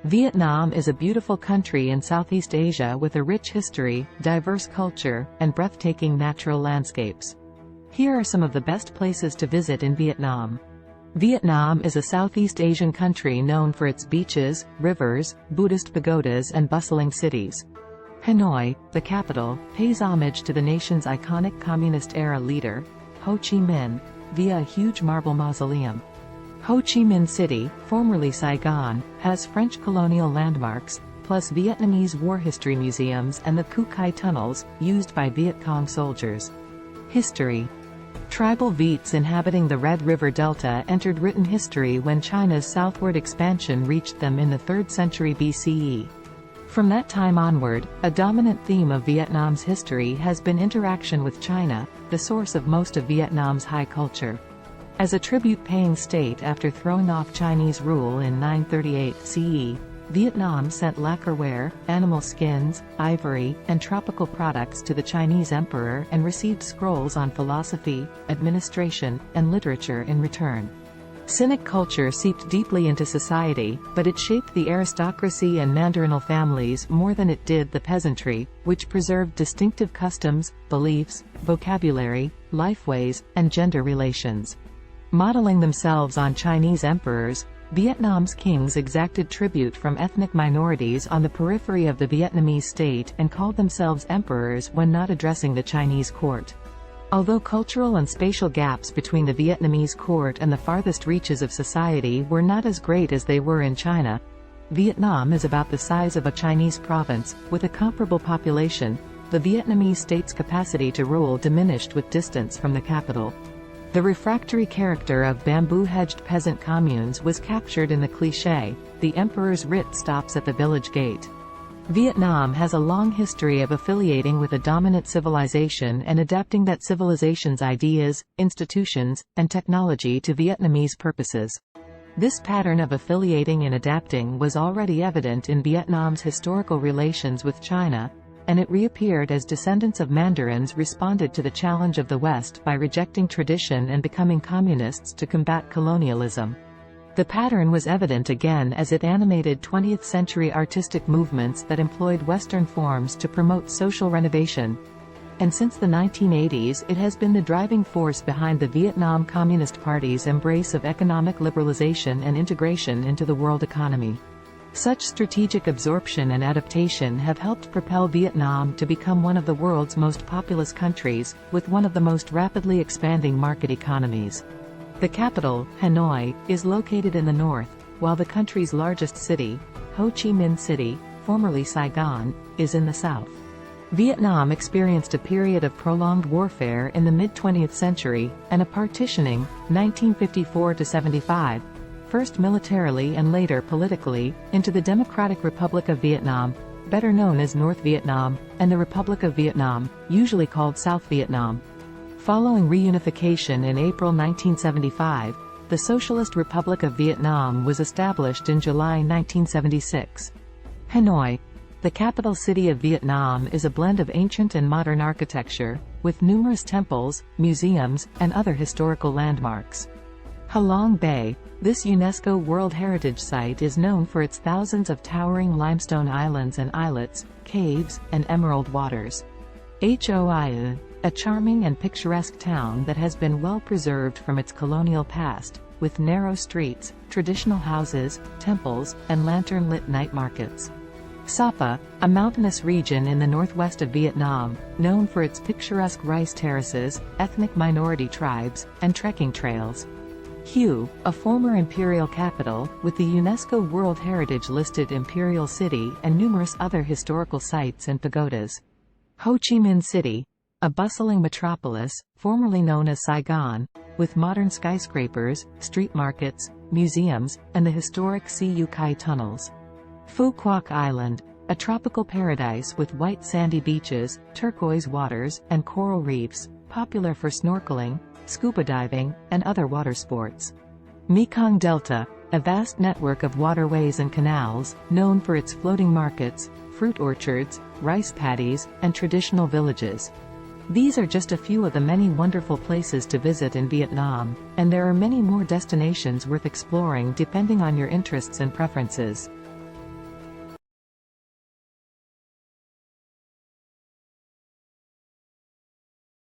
Vietnam is a beautiful country in Southeast Asia with a rich history, diverse culture, and breathtaking natural landscapes. Here are some of the best places to visit in Vietnam. Vietnam is a Southeast Asian country known for its beaches, rivers, Buddhist pagodas and bustling cities. Hanoi, the capital, pays homage to the nation's iconic communist-era leader, Ho Chi Minh, via a huge marble mausoleum. Ho Chi Minh City, formerly Saigon, has French colonial landmarks, plus Vietnamese war history museums and the Cu Khai tunnels, used by Viet Cong soldiers. History. Tribal Viets inhabiting the Red River Delta entered written history when China's southward expansion reached them in the 3rd century BCE. From that time onward, a dominant theme of Vietnam's history has been interaction with China, the source of most of Vietnam's high culture. As a tribute-paying state after throwing off Chinese rule in 938 CE, Vietnam sent lacquerware, animal skins, ivory, and tropical products to the Chinese emperor and received scrolls on philosophy, administration, and literature in return. Sinic culture seeped deeply into society, but it shaped the aristocracy and mandarinal families more than it did the peasantry, which preserved distinctive customs, beliefs, vocabulary, lifeways, and gender relations. Modeling themselves on Chinese emperors, Vietnam's kings exacted tribute from ethnic minorities on the periphery of the Vietnamese state and called themselves emperors when not addressing the Chinese court. Although cultural and spatial gaps between the Vietnamese court and the farthest reaches of society were not as great as they were in China, Vietnam is about the size of a Chinese province, with a comparable population. The Vietnamese state's capacity to rule diminished with distance from the capital. The refractory character of bamboo-hedged peasant communes was captured in the cliché, "The emperor's writ stops at the village gate." Vietnam has a long history of affiliating with a dominant civilization and adapting that civilization's ideas, institutions, and technology to Vietnamese purposes. This pattern of affiliating and adapting was already evident in Vietnam's historical relations with China, and it reappeared as descendants of Mandarins responded to the challenge of the West by rejecting tradition and becoming communists to combat colonialism. The pattern was evident again as it animated 20th-century artistic movements that employed Western forms to promote social renovation. And since the 1980s it has been the driving force behind the Vietnam Communist Party's embrace of economic liberalization and integration into the world economy. Such strategic absorption and adaptation have helped propel Vietnam to become one of the world's most populous countries, with one of the most rapidly expanding market economies. The capital, Hanoi, is located in the north, while the country's largest city, Ho Chi Minh City, formerly Saigon, is in the south. Vietnam experienced a period of prolonged warfare in the mid-20th century, and a partitioning, 1954–75, first militarily and later politically, into the Democratic Republic of Vietnam, better known as North Vietnam, and the Republic of Vietnam, usually called South Vietnam. Following reunification in April 1975, the Socialist Republic of Vietnam was established in July 1976. Hanoi, the capital city of Vietnam, is a blend of ancient and modern architecture, with numerous temples, museums, and other historical landmarks. Ha Long Bay, this UNESCO World Heritage Site is known for its thousands of towering limestone islands and islets, caves, and emerald waters. Hoi, a charming and picturesque town that has been well preserved from its colonial past, with narrow streets, traditional houses, temples, and lantern-lit night markets. Sapa, a mountainous region in the northwest of Vietnam, known for its picturesque rice terraces, ethnic minority tribes, and trekking trails. Hue, a former imperial capital, with the UNESCO World Heritage listed imperial city and numerous other historical sites and pagodas. Ho Chi Minh City, a bustling metropolis, formerly known as Saigon, with modern skyscrapers, street markets, museums, and the historic Cu Khai tunnels. Phu Quoc Island, a tropical paradise with white sandy beaches, turquoise waters, and coral reefs, popular for snorkeling, scuba diving, and other water sports. Mekong Delta, a vast network of waterways and canals, known for its floating markets, fruit orchards, rice paddies, and traditional villages. These are just a few of the many wonderful places to visit in Vietnam, and there are many more destinations worth exploring depending on your interests and preferences.